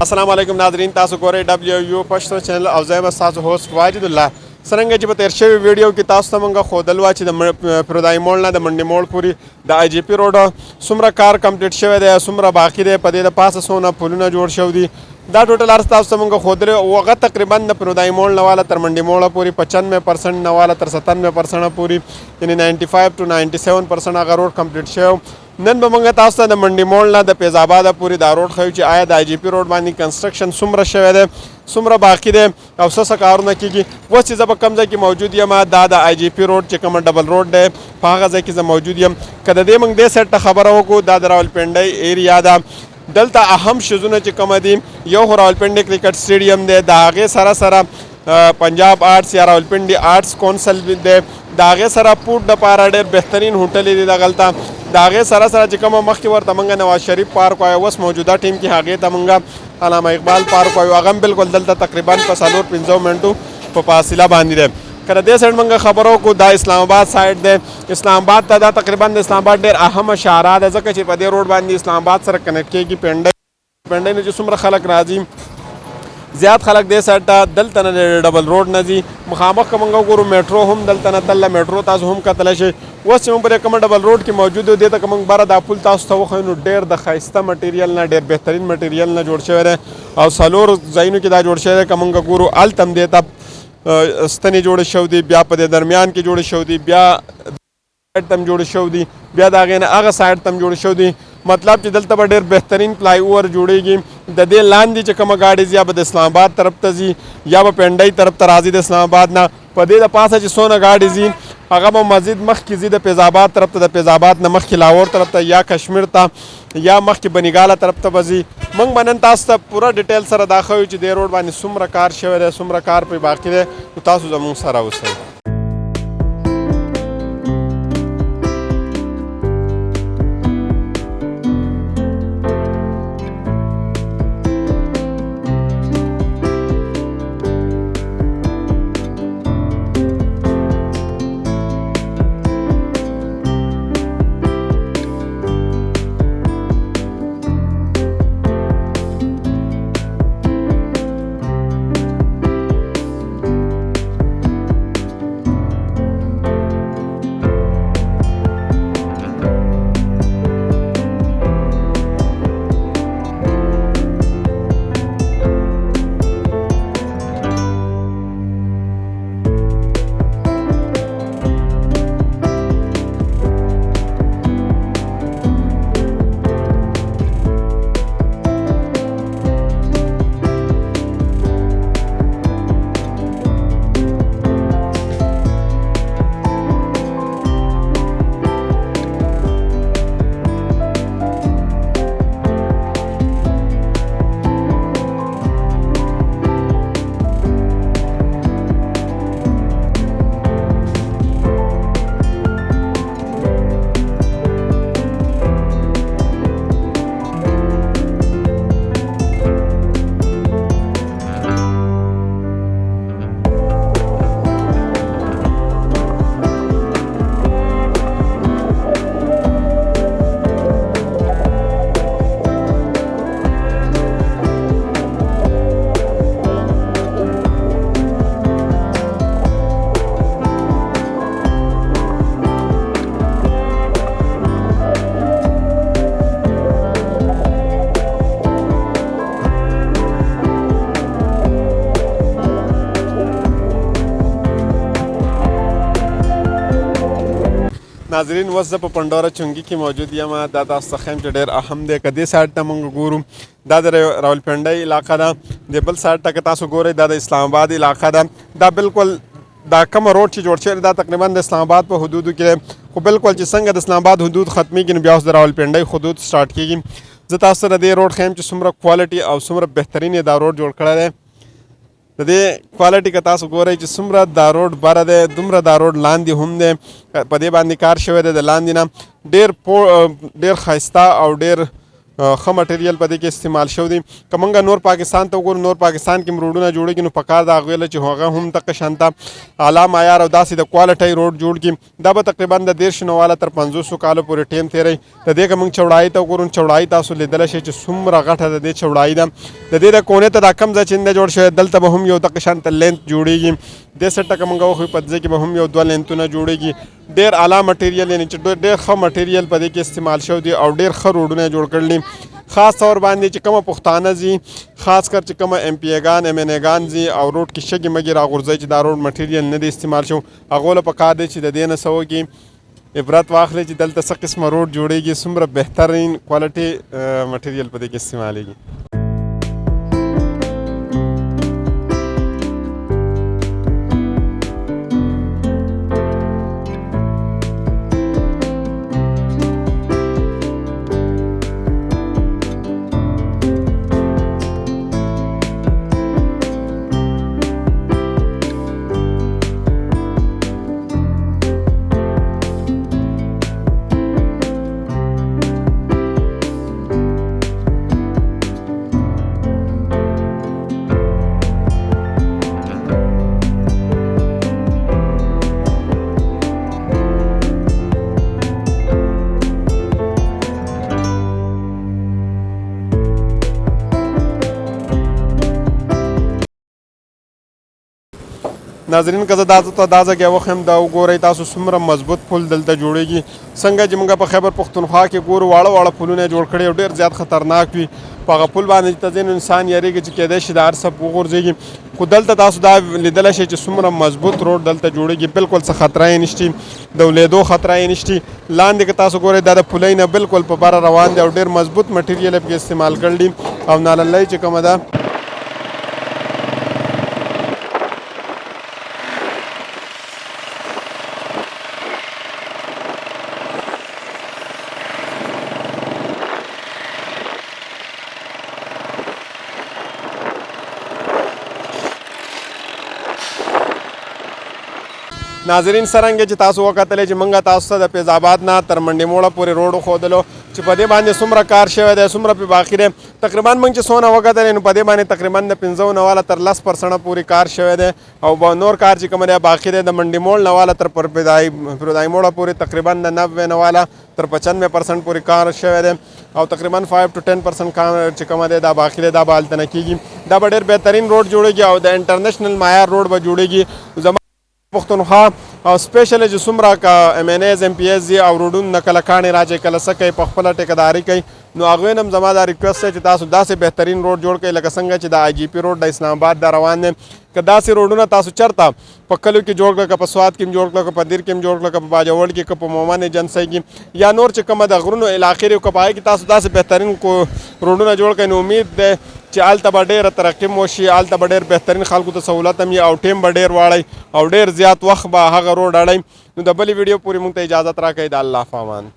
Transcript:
अस्सलाम वालेकुम नाज़रीन, तासु गोरे WU पश्तो चैनल और ज़ैम सासु होस्ट वाजिदुल्लाह सरंगे जी बतेर शवी वीडियो की तासु तमंगा खोदलवा ची द प्रोदाई मोड़ ना द मंडी मोड़ पूरी द IGP रोड सुमरा कार कंप्लीट शवे दे सुमरा बाकी दे पदे द पास सोना पुलना जोड़ शवदी दा टोटल अर्थ तासु तमंगा खोदले वगत तकरीबन द प्रोदाई मोड़ नवाला तर मंडी मोड़ पूरी 95% नवाला तर 97% पूरी यानी 95 to 97% अगर रोड कंप्लीट शव नन बमंगा तास्ता द मंडी मोड़ ना द पेजाबाद पूरी दा रोड खयु आया द IGP रोड बानी कंस्ट्रक्शन सुमरा शवे दे सुमरा बाकी दे अवसर सकारना की वो चीज़ अब कम की मौजूद यम दा द IGP रोड चिकम डबल रोड दे फागा की मौजूद यम कद दे मंग दे सेट खबर को दा रावलपिंडी एरिया दा दलता अहम शुजुन चिकम दी यो रावलपिंडी क्रिकेट स्टेडियम दे दागे सरा सरा पंजाब आर्ट्स या रावलपिंडी आर्ट्स कौंसल दे दागे सरा पूट द पारा डेर बेहतरीन होटल दी दगलता दागे सरा सरा चिकम मख वर तमंगा नवाज शरीफ पार्क आया वस मौजूदा टीम की आगे तमंगा अलामा इकबाल पार्क आयो अगम बिल्कुल दलता तकरीबन पसालोर 50 मिनटों फासिला बांधी दे कर दे साइड मंगा खबरों को दा इस्लामाबाद साइड दे इस्लामाबाद दा तकरीबन इस्लामाबाद डेर अहम शहरा दे जक पदे रोड बांधी इस्लामाबाद सर कनेक्ट की पेंडे ने जो सुमर खलक राजी ज़्यादा खलक दे साइड दलतन डबल रोड नजी मुखामख कमंगा गुरु मेट्रो हम दलतन तल्ला मेट्रो ताज हम का तलशे वस पर कम डबल रोड की मौजूद दे तक मंग बारा दापुल तास तो खनु डेर द खाइस्ता मटेरियल ना डेर बेहतरीन मटेरियल ना जोड़ शहर और सलोर जैनु की दा जोड़ शहर कमंगा गुरु अल तम देता स्तनी जोड़े शवदी ब्या पदे दरमियान की जोड़े शवदी ब्या तम जोड़े शवदी ब्या दागे ना आगा साइड तम जोड़े शवदी मतलब कि दलता बडेर बेहतरीन फ्लाई ओवर जुड़ेगी ददे लान दी चकम गाड़ी या बद इस्लामाबाद तरफ तजी या ब पेंडई तरफ तराजी द इस्लामाबाद ना पदे द पास है सोना गाड़ी जी अगर मस्जिद मख की जी द पेजाबाद तरफ द पेजाबाद न मख की लाहौर तरफ त या कश्मीर ता या मख की बनीगाला तरफ त बजी मंग बनन तास त पूरा डिटेल सर दाखव ची दे रोड बानी सुमरा कार शहर सुमरा कार पे बाकी दे तासु जमू सारा उसे नाजरीन वस द पंडोरा चुंगी की मौजूद यम दादा सखम डेर अहम दे कदे साइड तमंग गुरु दादा रावलपिंडी इलाका दा देबल साइड तक तासु गोरे दादा इस्लामाबाद इलाका दा बिल्कुल दा कम रोड ची जोड़ दा तकरीबन इस्लामाबाद पर हदूद के बिल्कुल संग इस्लामाबाद हदूद खत्मी की ब्यास रावलपिंडी हदूद स्टार्ट की जतासर दे रोड खेम सुमर क्वालिटी और सुमर बेहतरीन दा रोड जोड़ खड़ा है दे क्वालिटी का तास गोरे सुमरा दा रोड बारा दे दुमरा दा रोड लांदी हम दे पदे बांदी कार शवे दे लांदी ना डेर खाइस्ता और डेर ښه مټیریل په دې کې استعمال شوی دی. که موږ نور پاکستان ته وګورو، نور پاکستان کې روډونه جوړېږي نو پکار د هغوی له چې هغه هم دغه شانته اعلی معیار او داسې د کوالټۍ روډ جوړ کړي. دا به تقریبا د 13 نه واله تر 500 کالو پورې ټیم تېروي. د دې که موږ چوړایي ته وګورو، چوړایي تاسو لیدلی شئ چې څومره غټه د دې چوړایي ده. د دې د کونې ته دا کم ځای چې نه جوړ شوی، دلته به هم یو دغه شانته لینت جوړېږي. دې سیټ ته که موږ وښیو په دې کې به هم یو 2 لینتونه جوړېږي. ډېر اعلی مټیریل یعنې چې ډېر ښه مټیریل په دې کې استعمال شوی دی او ډېر ښه روډونه یې جوړ کړل دي. خاص طور باندې چې کومه پښتانه ځي، خاص کر چې کومه ایم پی ایګان ایم این ایګان ځي او روډ کې شګې مګې راغورځوي چې دا روډ مټیریل نه دی استعمال شو، هغو له پکار دی چې د دې نه څه وکړي، عبرت واخلي چې دلته څه قسمه روډ جوړېږي، څومره بهترین کوالټي مټیریل په دې کې استعمالیږي. ناظرین که زه تاسو ته دا ځای وښیم، دا وګورئ تاسو څومره مضبوط پل دلته جوړېږي. څنګه چې موږ په خیبر پښتونخوا کې ګورو واړه واړه پلونه جوړ کړي او ډېر زیات خطرناک وي. په هغه پل باندې ته ځینې انسان یېرېږي چې کیدای شي د هر څه وغورځېږي، خو دلته تاسو دا لیدلی شئ چې څومره مضبوط روډ دلته جوړېږي. بالکل څه خطره یې نشته، د ولېدو خطره یې نشته. لاندې که تاسو ګورئ دا د پولۍ نه بالکل په بره روان دی او ډېر مضبوط مټیریل یې پکې استعمال کړل دي او نالنۍ چې کومه ده ناظرین څرنګه چې تاسو وکتلی چې موږ تاسو ته د فیض آباد نه تر منډې موړه پورې روډ وښودلو چې په دې باندې څومره کار شوی دی، څومره پرې باقي دی. تقریبا موږ چې څونه وکتلی نو په دې باندې تقریبا د 15 نه واله تر 10% پورې کار شوی دی او نور کار چې کوم دی باقي دی. د منډې موړ نه واله تر فیروزای موړه پورې تقریبا د 90 نه واله تر 95% پورې کار شوی دی او تقریبا 5 to 10% کار چې کوم دی دا باقي دی، دا به هلته نه کېږي. دا به ډېر بهترین روډ جوړېږي او د انټرنیشنل معیار روډ به جوړېږي. پښتونخوا او سپیشلی چې څومره که ایم این ایز ایم پی ایز دي او روډونه نه کله کاڼې راچوي، کله څه کوي، په خپله ټیکهداري کوي، نو هغوی نه هم زما دا ریکویسټ دی چې تاسو داسې بهترین روډ جوړ کړئ لکه څنګه چې د آی جي پي روډ د اسلام آباد دا روان دی. که داسې روډونه تاسو چېرته په کلیو کې جوړ کړه، که په سوات کې هم جوړ کړه، که په دیر کې هم جوړ کړه، که په باجوړ کې، که په مومن ایجنسۍ کې یا نور چې کومه د غرونو علاقې دي، که په هغې کې تاسو داسې بهترین روډونه جوړ کړئ، نو امید دی چې هلته به ډېره ترقي هم وشي، هلته به ډېر بهترین خلکو ته سهولت هم وي او ټیم به ډېر واړئ او ډېر زیات وخت به هغه روډ اړئ. نو د بلې ویډیو پورې موږ ته اجازت راکړئ. د الله په امان.